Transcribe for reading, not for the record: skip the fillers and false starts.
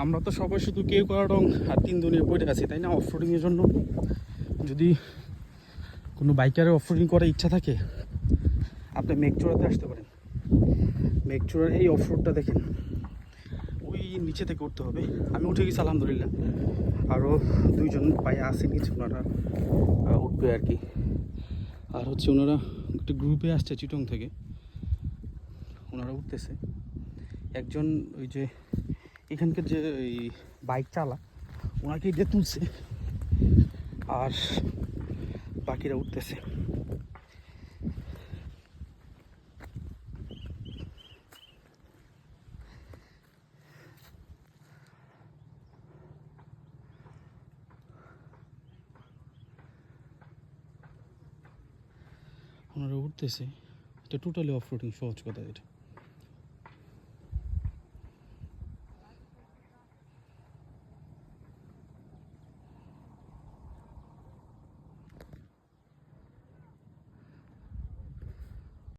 আমরা তো সবাই শুধু কেউ কারং আর 3 দুনিয়া পড়ে আছি, তাই না? অফরোডিংয়ের জন্য যদি কোনো বাইকারের অফরোডিং করার ইচ্ছা থাকে, আপনি মেঘচূড়াতে আসতে পারেন। মেঘচূড়ার এই অফরোডটা দেখেন, ওই নিচে থেকে উঠতে হবে। আমি উঠে গেছি আলহামদুলিল্লাহ, আরও 2জন ভাই আসে নিচে, ওনারা উঠবে আর কি। আর হচ্ছে ওনারা একটা গ্রুপে আসছে চিটং থেকে, ওনারা উঠতেছে। একজন ওই যে এখানকার যে ওই বাইক চালা, ওনাকে দিয়ে তুলছে, আর বাকিরা উঠতেছে। ওনারা উঠতেছে। এটা টোটালি অফ রোডিং, সহজ কথা এটা।